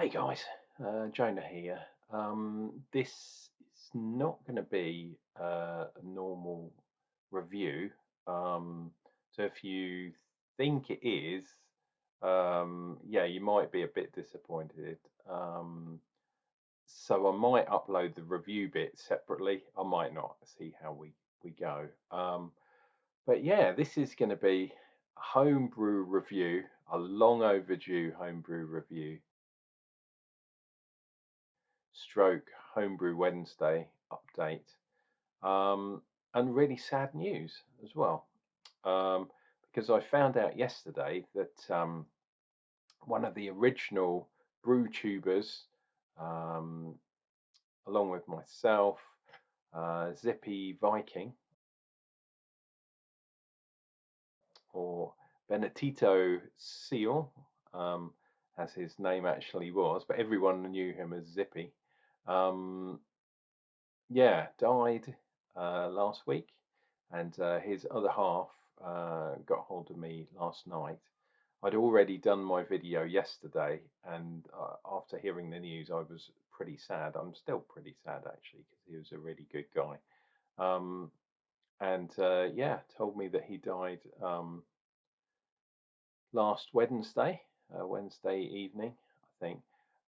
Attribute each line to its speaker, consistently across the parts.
Speaker 1: Hey guys, Jonah here. This is not going to be a normal review. So if you think it is, yeah, you might be a bit disappointed. Um, so I might upload the review bit separately. I might not. See how we go. But yeah, this is going to be a homebrew review, a long overdue homebrew review stroke Homebrew Wednesday update, um, and really sad news as well. Um, because I found out yesterday that one of the original brew tubers, um, along with myself, Zippy Viking, or Benedito Seal, as his name actually was, but everyone knew him as Zippy. Um, yeah, died last week, and his other half got hold of me last night. I'd already done my video yesterday, and after hearing the news, I was pretty sad. I'm still pretty sad actually, because he was a really good guy. Um, and yeah, told me that he died last Wednesday, Wednesday evening, I think,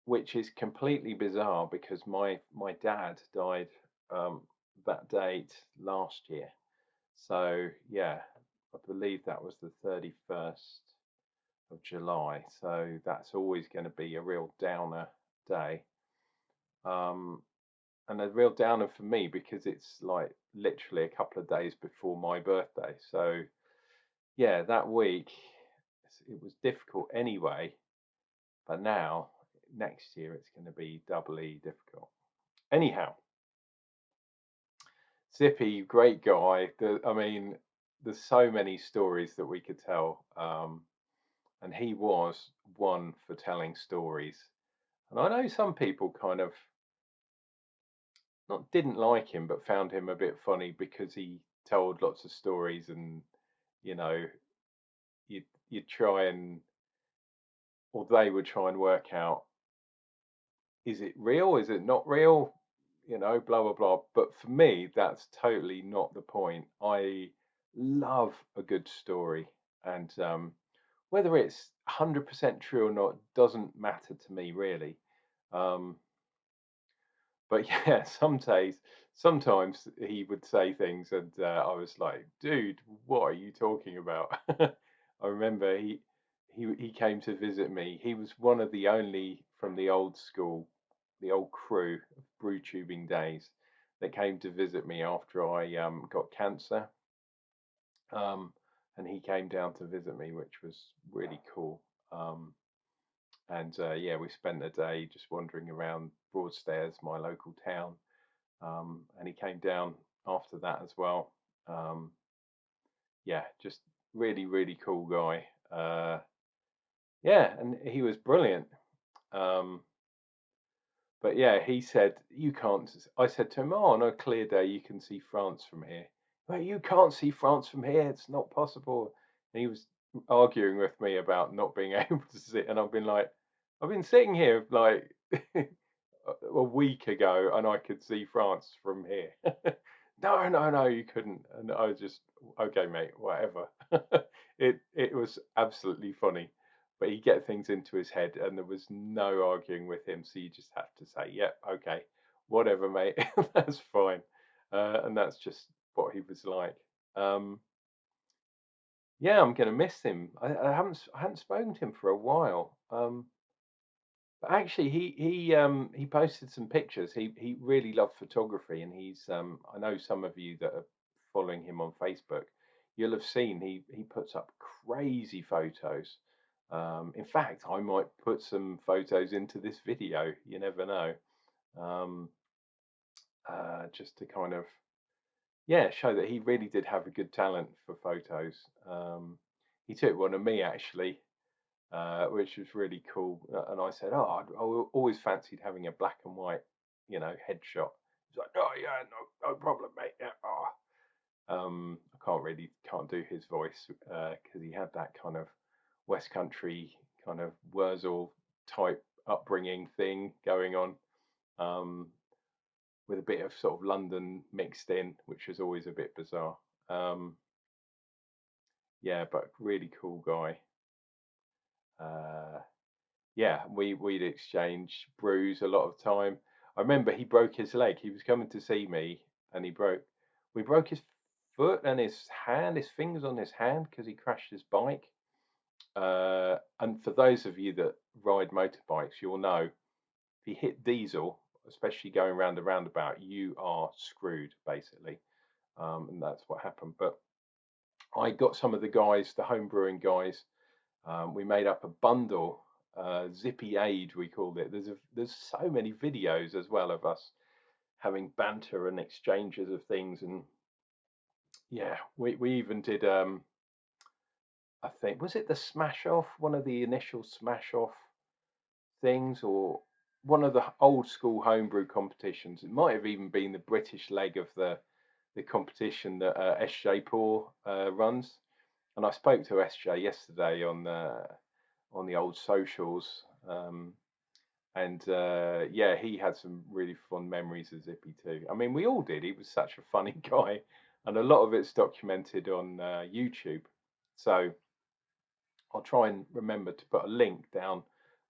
Speaker 1: which is completely bizarre because my dad died um, that date last year. So yeah, I believe that was the 31st of July. So that's always going to be a real downer day. Um, and a real downer for me because it's like literally a couple of days before my birthday. So yeah, that week it was difficult anyway, but now next year it's going to be doubly difficult. Anyhow, Zippy, great guy. I mean, there's so many stories that we could tell, and he was one for telling stories. And I know some people kind of not didn't like him, but found him a bit funny because he told lots of stories, and you know, you'd try and, or they would try and work out, is it real? Is it not real? You know, blah blah blah. But for me, that's totally not the point. I love a good story, and whether it's 100% true or not doesn't matter to me really. Um, but yeah, sometimes he would say things, and I was like, "Dude, what are you talking about?" I remember he came to visit me. He was one of the only from the old school, the old crew of brew tubing days, that came to visit me after I got cancer. Um, and he came down to visit me, which was really cool. Um, and yeah, we spent the day just wandering around Broadstairs, my local town. And he came down after that as well. Um, yeah, just really cool guy. Yeah, and he was brilliant. Um, but yeah, he said you can't. I said to him, "Oh, on a clear day you can see France from here." Well, you can't see France from here. It's not possible. And he was arguing with me about not being able to see. And I've been sitting here like a week ago, and I could see France from here. No, you couldn't. And I was just, okay, mate, whatever. It was absolutely funny, but he get things into his head, and there was no arguing with him. So you just have to say, yep, okay, whatever, mate, that's fine. And that's just what he was like. Um, yeah, I'm gonna miss him. I haven't spoken to him for a while. But actually, he posted some pictures. He really loved photography, and he's I know some of you that are following him on Facebook, you'll have seen he puts up crazy photos. In fact, I might put some photos into this video. You never know. Um, just to kind of, yeah, show that he really did have a good talent for photos. He took one of me actually, which was really cool. And I said, "Oh, always fancied having a black and white, headshot." He's like, "Oh yeah, no problem, mate. Yeah." Oh. I can't do his voice because he had that kind of West Country kind of Wurzel type upbringing thing going on, um, with a bit of sort of London mixed in, which is always a bit bizarre. Um, yeah, but really cool guy. Uh, yeah, we'd exchange brews a lot of time. I remember he broke his leg. He was coming to see me, and we broke his foot and his hand, his fingers on his hand because he crashed his bike. And for those of you that ride motorbikes, you'll know if you hit diesel, especially going round the roundabout, you are screwed basically. And that's what happened. But I got some of the guys, the home brewing guys. We made up a bundle, Zippy Aid, we called it. There's so many videos as well of us having banter and exchanges of things, and yeah, we even did. I think was it the Smash Off, one of the initial Smash Off things, or one of the old school homebrew competitions. It might have even been the British leg of the competition that SJ Poor runs. And I spoke to SJ yesterday on the old socials, and yeah, he had some really fun memories of Zippy too. I mean, we all did. He was such a funny guy, and a lot of it's documented on YouTube. So I'll try and remember to put a link down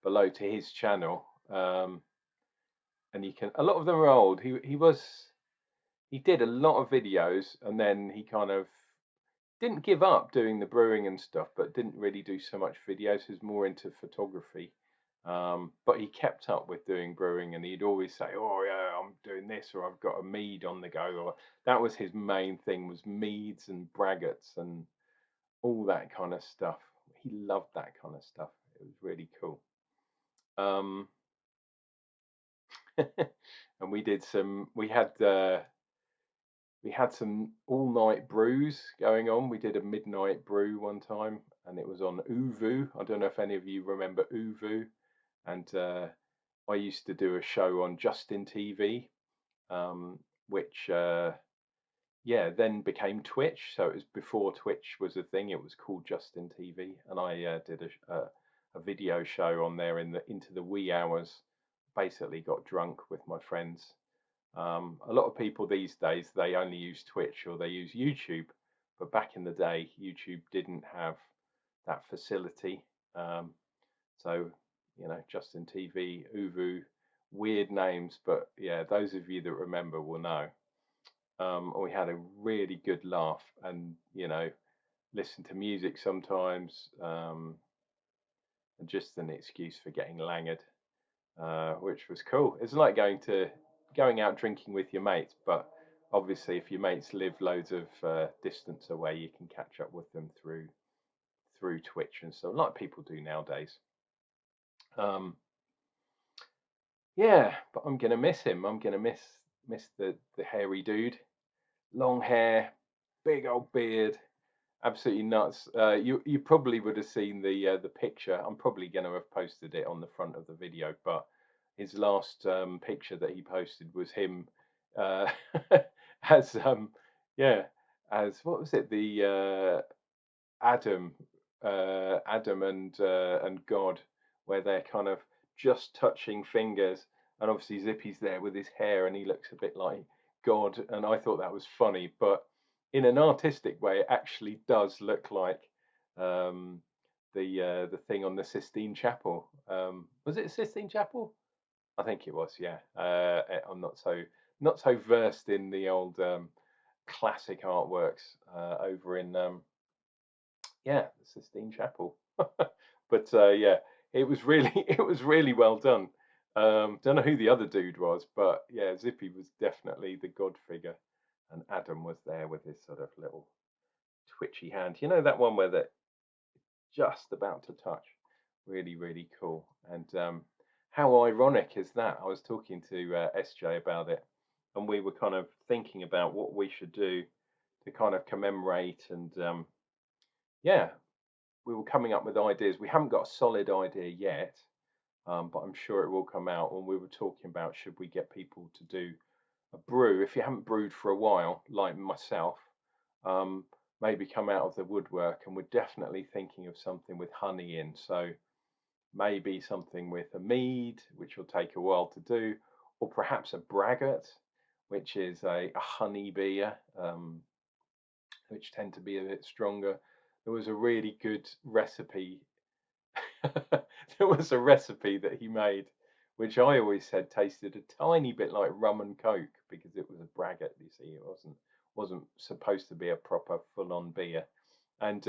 Speaker 1: below to his channel. And you can. A lot of them are old. He did a lot of videos, and then he kind of didn't give up doing the brewing and stuff, but didn't really do so much videos. He was more into photography. But he kept up with doing brewing, and he'd always say, "Oh yeah, I'm doing this," or "I've got a mead on the go," or that was his main thing, was meads and braggots and all that kind of stuff. He loved that kind of stuff. It was really cool. Um, and we did some. We had some all night brews going on. We did a midnight brew one time, and it was on Uvu. I don't know if any of you remember Uvu. And I used to do a show on Justin TV, which yeah, then became Twitch. So it was before Twitch was a thing. It was called Justin TV, and I did a video show on there into the wee hours. Basically, got drunk with my friends. A lot of people these days, they only use Twitch or they use YouTube, but back in the day, YouTube didn't have that facility. So, you know, Justin TV, Uvu, weird names, but yeah, those of you that remember will know. We had a really good laugh, and you know, listen to music sometimes, and just an excuse for getting langered, which was cool. It's like going out drinking with your mates, but obviously, if your mates live loads of distance away, you can catch up with them through Twitch and so, like people do nowadays. Um, yeah, but I'm gonna miss him. I'm gonna miss the hairy dude, long hair, big old beard, absolutely nuts. You probably would have seen the picture. I'm probably going to have posted it on the front of the video, but his last picture that he posted was him uh, as yeah, as what was it, the Adam, Adam and God, where they're kind of just touching fingers, and obviously Zippy's there with his hair, and he looks a bit like God, and I thought that was funny, but in an artistic way, it actually does look like um, the thing on the Sistine Chapel. Was it Sistine Chapel? I think it was. Yeah, I'm not so versed in the old classic artworks over in yeah, the Sistine Chapel. But yeah, it was really it was really well done. Don't know who the other dude was, but yeah, Zippy was definitely the god figure, and Adam was there with his sort of little twitchy hand. You know that one where they're just about to touch. Really, really cool. And how ironic is that? I was talking to SJ about it, and we were kind of thinking about what we should do to kind of commemorate and yeah, we were coming up with ideas. We haven't got a solid idea yet, but I'm sure it will come out. When we were talking about should we get people to do a brew, if you haven't brewed for a while, like myself, um, maybe come out of the woodwork. And we're definitely thinking of something with honey in. So maybe something with a mead, which will take a while to do, or perhaps a braggot, which is a honey beer, which tend to be a bit stronger. There was a really good recipe. There was a recipe that he made, which I always said tasted a tiny bit like rum and coke because it was a braggot. You see, it wasn't supposed to be a proper full-on beer, and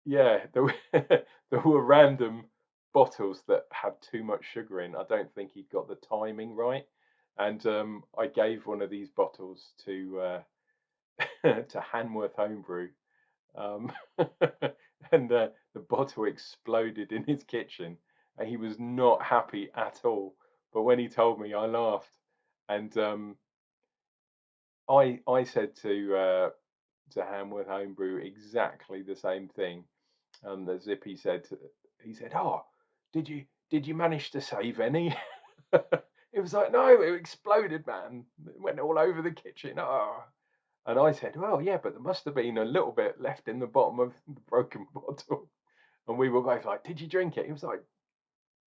Speaker 1: yeah, there were, there were random bottles that had too much sugar in. I don't think he'd got the timing right, and I gave one of these bottles to to Hanworth Homebrew, um, and the bottle exploded in his kitchen, and he was not happy at all. But when he told me, I laughed, and I said to Hanworth Homebrew exactly the same thing. That Zippy said, he said, "Oh, did you manage to save any?" It was like, "No, it exploded, man. It went all over the kitchen." Oh. And I said, "Well, yeah, but there must have been a little bit left in the bottom of the broken bottle." And we were both like, "Did you drink it?" He was like,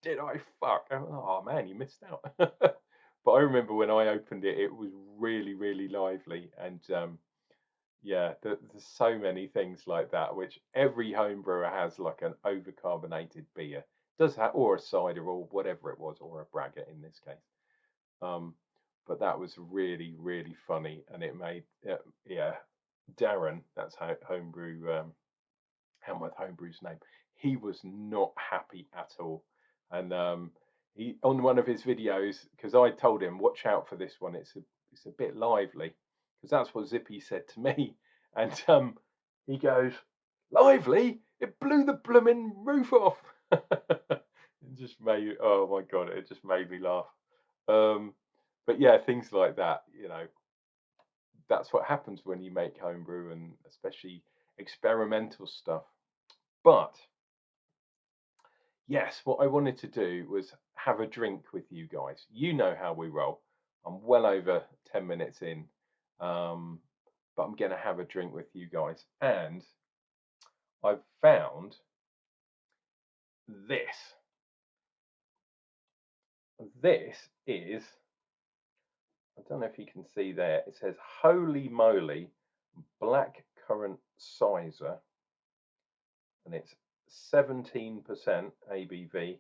Speaker 1: "Did I? Fuck." I went, "Oh man, you missed out." But I remember when I opened it, it was really, really lively. And yeah, there's so many things like that, which every home brewer has, like an overcarbonated beer, does that, or a cider, or whatever it was, or a braggot in this case. Um, but that was really, really funny, and it made yeah, Darren, that's how homebrew, Hamworth Homebrew's name. He was not happy at all, and he on one of his videos, because I told him, watch out for this one. It's a bit lively, because that's what Zippy said to me, and he goes, lively. It blew the blooming roof off. It just made, oh my god, it just made me laugh. But yeah, things like that, that's what happens when you make homebrew, and especially experimental stuff. But yes, what I wanted to do was have a drink with you guys. You know how we roll. I'm well over 10 minutes in, but I'm going to have a drink with you guys. And I've found this. This is, I don't know if you can see there, it says Holy Moly Black Currant Sizer, and it's 17% ABV,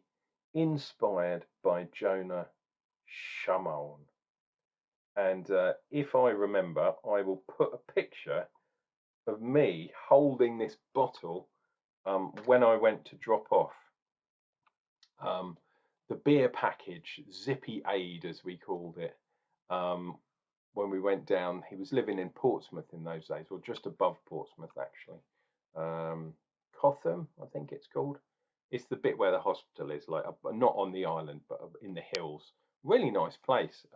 Speaker 1: inspired by Jonah Shamon. And if I remember, I will put a picture of me holding this bottle when I went to drop off um, the beer package, Zippy Aid as we called it, um, when we went down. He was living in Portsmouth in those days, or just above Portsmouth actually. Cotham, I think it's called. It's the bit where the hospital is, like not on the island, but in the hills. Really nice place.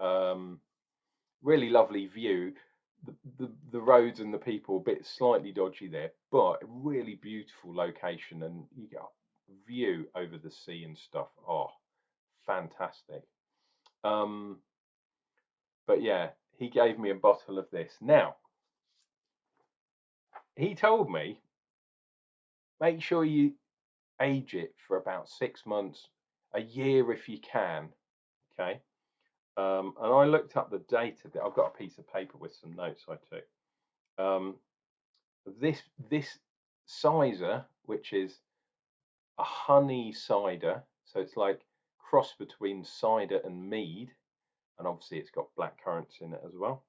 Speaker 1: Really lovely view. The roads and the people a bit slightly dodgy there, but really beautiful location, and you get a view over the sea and stuff. Oh, fantastic. Um, but yeah, he gave me a bottle of this. Now, he told me make sure you age it for about 6 months, a year if you can. Okay. And I looked up the date of it. I've got a piece of paper with some notes I took. Um, this cider, which is a honey cider, so it's like cross between cider and mead, and obviously it's got black currants in it as well,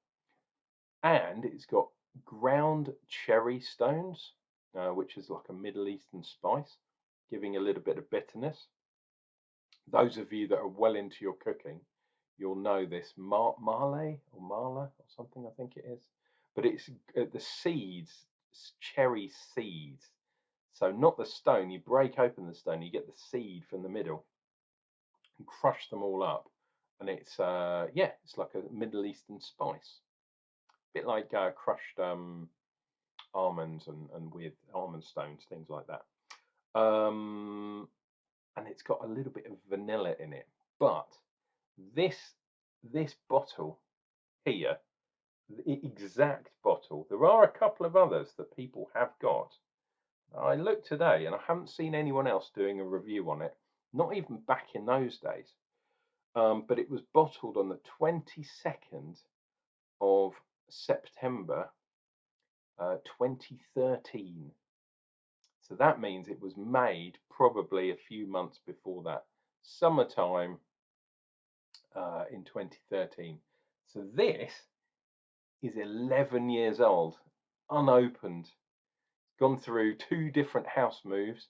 Speaker 1: and it's got ground cherry stones, which is like a Middle Eastern spice, giving a little bit of bitterness. Those of you that are well into your cooking, you'll know this marley or marla or something, I think it is, but it's the seeds, cherry seeds. So not the stone. You break open the stone, you get the seed from the middle, and crush them all up, and it's yeah, it's like a Middle Eastern spice, a bit like crushed almonds and weird almond stones, things like that. And it's got a little bit of vanilla in it, but this this bottle here, the exact bottle. There are a couple of others that people have got, I looked today and I haven't seen anyone else doing a review on it, not even back in those days. But it was bottled on the 22nd of September 2013. So that means it was made probably a few months before that, summertime in 2013. So this is 11 years old, unopened. Gone through 2 different house moves.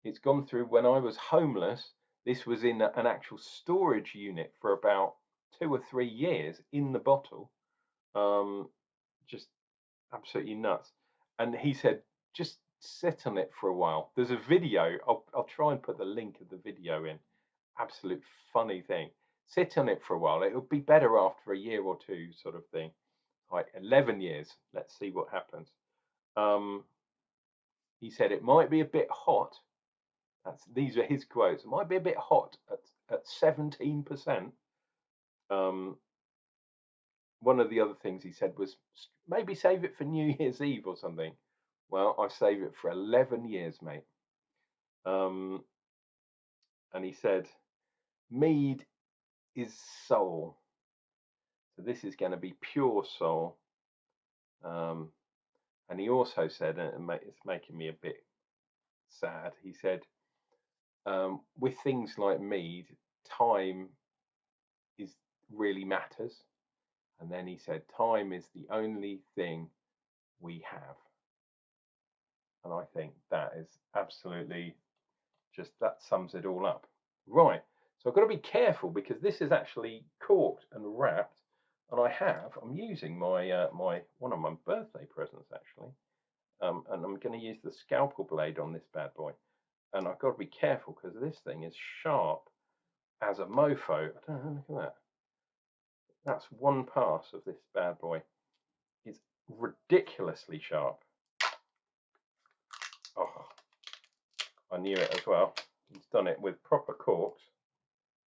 Speaker 1: It's gone through when I was homeless. This was in an actual storage unit for about 2 or 3 years in the bottle. Just absolutely nuts. And he said, just sit on it for a while. There's a video. I'll try and put the link of the video in. Absolute funny thing. Sit on it for a while. It'll be better after a year or two, sort of thing. Like 11 years. Let's see what happens. He said it might be a bit hot. These are his quotes. It might be a bit hot at 17%. One of the other things he said was maybe save it for New Year's Eve or something. Well, I've saved it for 11 years, mate. And he said, Mead is soul. So this is going to be pure soul. And he also said, and it's making me a bit sad, he said, with things like Mead, time is really matters. And then he said, time is the only thing we have. And I think that is absolutely just, that sums it all up. Right. So I've got to be careful because this is actually corked and wrapped. And I'm using my one of my birthday presents actually. And I'm going to use the scalpel blade on this bad boy. And I've got to be careful because this thing is sharp as a mofo. I don't know, look at that. That's one pass of this bad boy. It's ridiculously sharp. Oh, I knew it as well. He's done it with proper corks.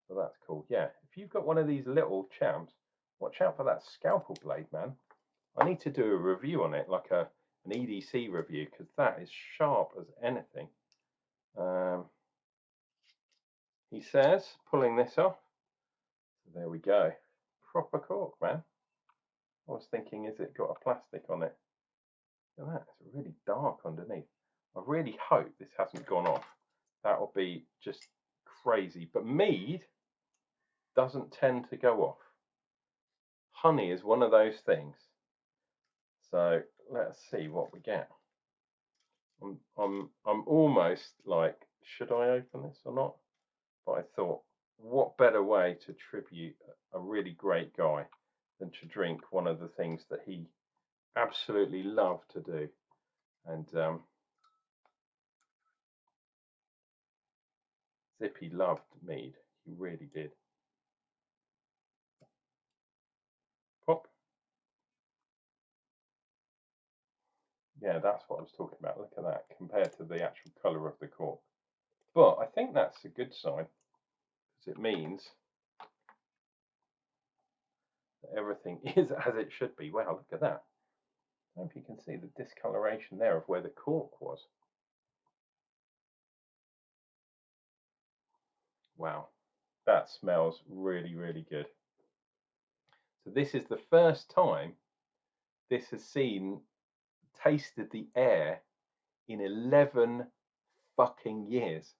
Speaker 1: So that's cool. Yeah, if you've got one of these little champs, watch out for that scalpel blade, man. I need to do a review on it, like an EDC review, because that is sharp as anything. He says, pulling this off. There we go. Proper cork, man. I was thinking, is it got a plastic on it? Look at that, it's really dark underneath. I really hope this hasn't gone off. That will be just crazy. But Mead doesn't tend to go off. Honey is one of those things. So let's see what we get. I'm almost like, should I open this or not? But I thought, what better way to tribute a really great guy than to drink one of the things that he absolutely loved to do. And Zippy loved Mead. He really did. Pop. Yeah, that's what I was talking about. Look at that compared to the actual colour of the cork. But I think that's a good sign because it means that everything is as it should be. Wow, look at that. I hope you can see the discoloration there of where the cork was. Wow, that smells really, really good. So this is the first time this has tasted the air in 11 fucking years.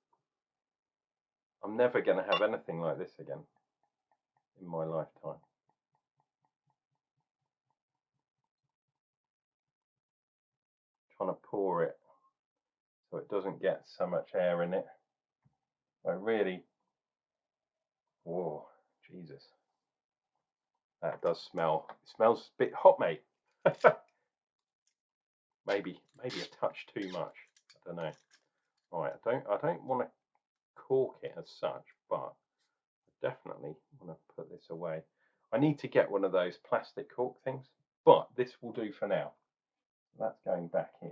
Speaker 1: I'm never going to have anything like this again in my lifetime. Trying to pour it so it doesn't get so much air in it. I really, whoa, Jesus. That does smell. It smells a bit hot, mate. maybe a touch too much. I don't know. Right, I don't want to cork it as such, but I definitely want to put this away. I need to get one of those plastic cork things, but this will do for now. That's going back in.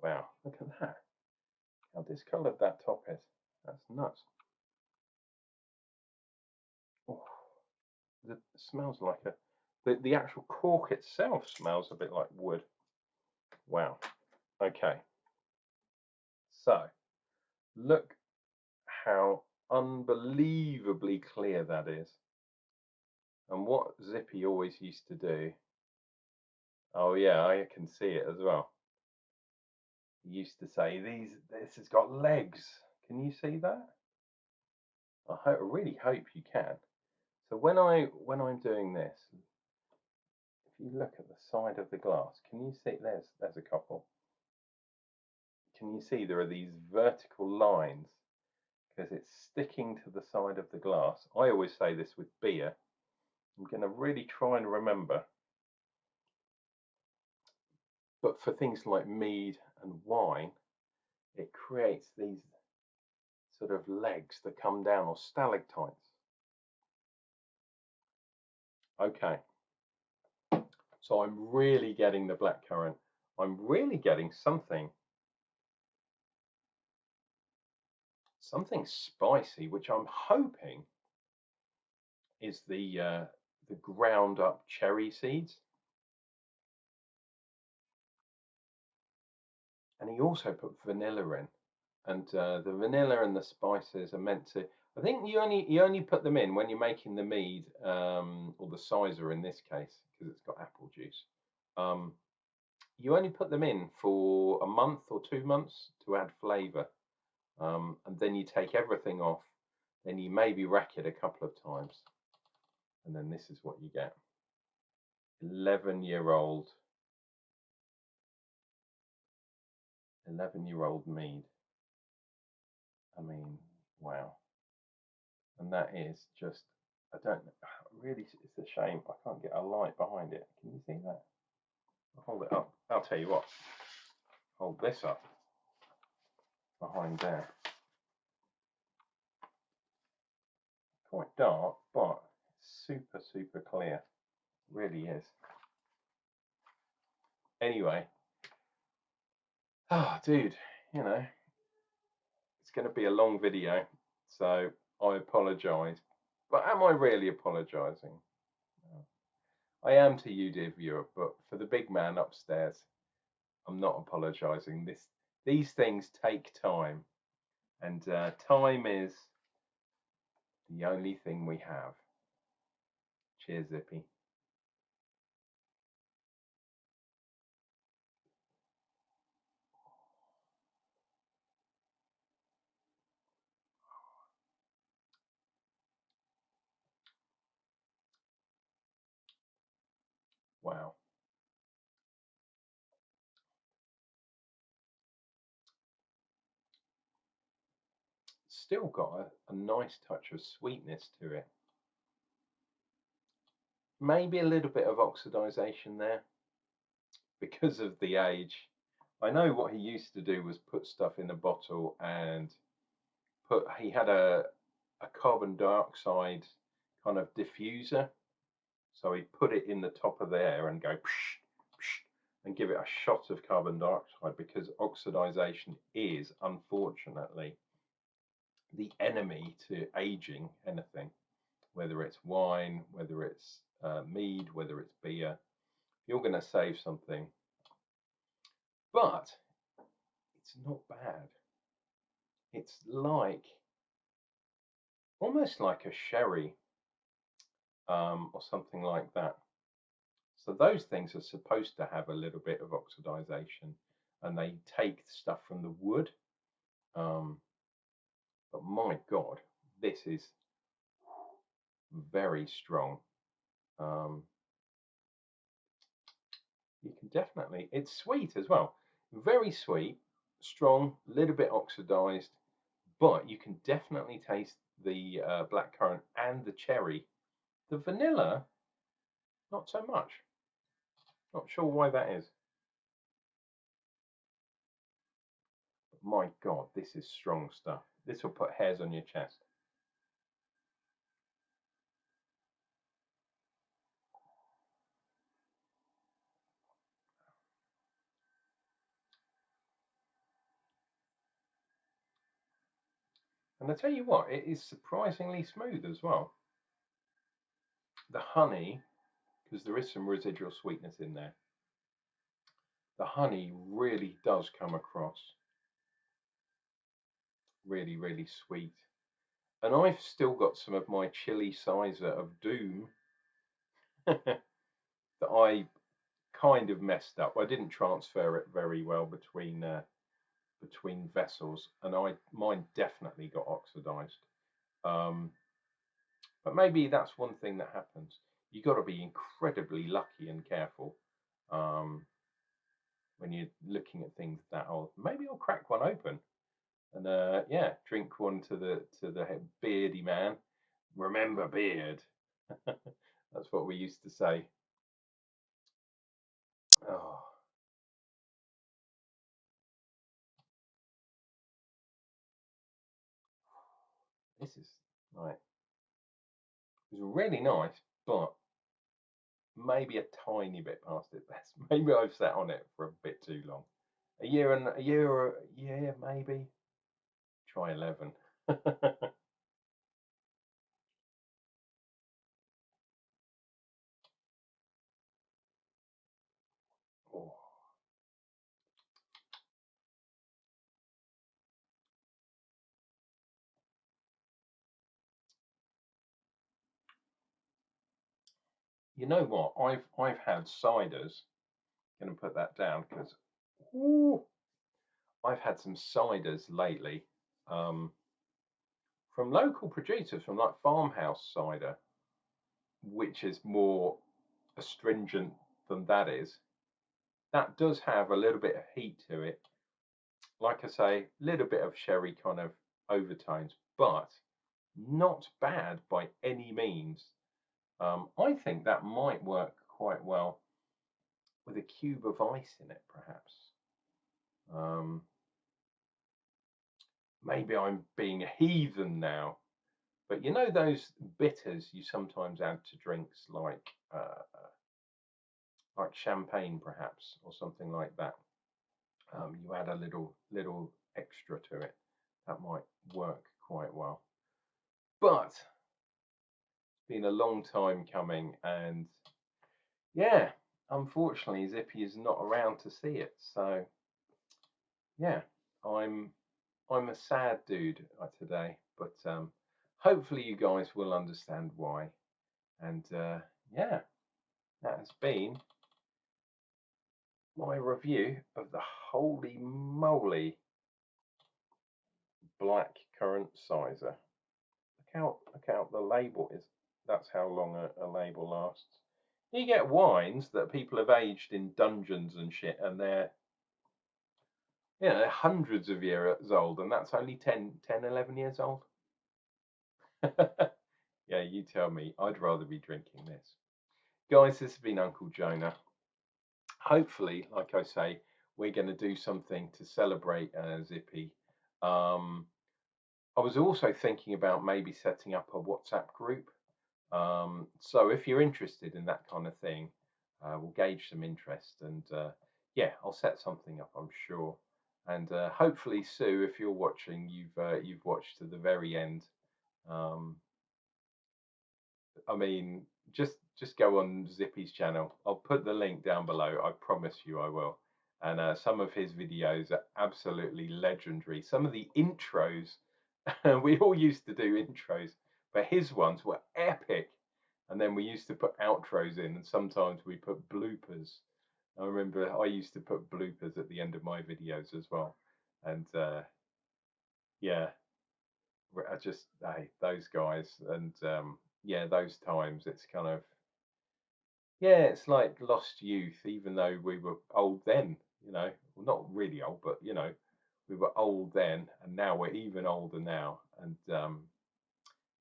Speaker 1: Wow, look at that. How discoloured that top is. That's nuts. Oh, it smells like the actual cork itself smells a bit like wood. Wow. Okay. So look how unbelievably clear that is. And what Zippy always used to do, oh yeah, I can see it as well. He used to say, this has got legs. Can you see that? I really hope you can. So when I'm doing this, if you look at the side of the glass, can you see there's a couple. Can you see there are these vertical lines because it's sticking to the side of the glass. I always say this with beer. I'm going to really try and remember. But for things like mead and wine, it creates these sort of legs that come down, or stalactites. Okay, so I'm really getting the blackcurrant. I'm really getting something spicy, which I'm hoping is the ground up cherry seeds. And he also put vanilla in, and the vanilla and the spices are meant to. I think you only put them in when you're making the mead, or the cider in this case, because it's got apple juice. You only put them in for a month or 2 months to add flavour, and then you take everything off. Then you maybe rack it a couple of times, and then this is what you get. 11-year-old mead. I mean, wow. And that is just, I don't know, really, it's a shame I can't get a light behind it. Can you see that? I'll hold it up. I'll tell you what, hold this up behind there. Quite dark, but super, super clear. It really is. Anyway, dude, you know, it's going to be a long video, so I apologise. But am I really apologising? I am to you, dear viewer, but for the big man upstairs, I'm not apologising. These things take time, and time is the only thing we have. Cheers, Zippy. Wow. Still got a nice touch of sweetness to it. Maybe a little bit of oxidization there because of the age. I know what he used to do was put stuff in a bottle and he had a carbon dioxide kind of diffuser. So he put it in the top of there and go psh, psh, and give it a shot of carbon dioxide, because oxidization is unfortunately the enemy to aging anything, whether it's wine, whether it's mead, whether it's beer. You're going to save something, but it's not bad. It's like almost like a sherry, or something like that. So those things are supposed to have a little bit of oxidization, and they take stuff from the wood. But my God, this is very strong. You can definitely, it's sweet as well. Very sweet, strong, a little bit oxidized, but you can definitely taste the blackcurrant and the cherry. The vanilla, not so much. Not sure why that is. But my God, this is strong stuff. This will put hairs on your chest. And I tell you what, it is surprisingly smooth as well. The honey, because there is some residual sweetness in there, the honey really does come across really, really sweet. And I've still got some of my chili sizer of doom that I kind of messed up. I didn't transfer it very well between vessels, and mine definitely got oxidized. Um, but maybe that's one thing that happens. You got to be incredibly lucky and careful um, when you're looking at things that old. Maybe I'll crack one open and yeah, drink one to the beardy man. Remember beard. That's what we used to say. Oh, this is like it's really nice, but maybe a tiny bit past its best. Maybe I've sat on it for a bit too long. A year, maybe. Try 11. Oh, you know what? I've had ciders. Going to put that down because I've had some ciders lately from local producers, from like farmhouse cider, which is more astringent than that is. That does have a little bit of heat to it. Like I say, a little bit of sherry kind of overtones, but not bad by any means. I think that might work quite well with a cube of ice in it, perhaps. Um, Maybe I'm being a heathen now, but you know those bitters you sometimes add to drinks like champagne, perhaps, or something like that. You add a little extra to it. That might work quite well. But it's been a long time coming, and yeah, unfortunately, Zippy is not around to see it. So yeah, I'm I'm a sad dude today, but hopefully you guys will understand why. And yeah, that has been my review of the holy moly black currant sizer. Look out the label is. That's how long a label lasts. You get wines that people have aged in dungeons and shit, and they're hundreds of years old, and that's only 11 years old. Yeah, you tell me. I'd rather be drinking this. Guys, this has been Uncle Jonah. Hopefully, like I say, we're going to do something to celebrate Zippy. Um, I was also thinking about maybe setting up a WhatsApp group. So if you're interested in that kind of thing, we'll gauge some interest, and yeah, I'll set something up, I'm sure. And hopefully, Sue, if you're watching, you've watched to the very end. Um, I mean, just go on Zippy's channel. I'll put the link down below. I promise you, I will. And some of his videos are absolutely legendary. Some of the intros, we all used to do intros, but his ones were epic. And then we used to put outros in, and sometimes we put bloopers. I remember I used to put bloopers at the end of my videos as well. And yeah, I just hey, those guys, and yeah, those times. It's kind of yeah, it's like lost youth, even though we were old then. Well, not really old, but we were old then, and now we're even older now. And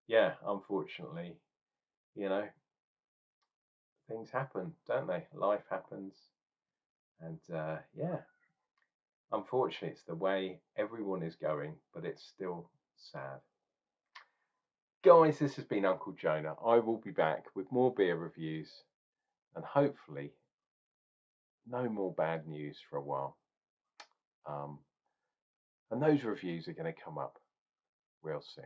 Speaker 1: yeah, unfortunately, you know, things happen, don't they? Life happens, and yeah, unfortunately, it's the way everyone is going, but it's still sad. Guys, this has been Uncle Jonah. I will be back with more beer reviews, and hopefully no more bad news for a while. Um, and those reviews are going to come up real soon.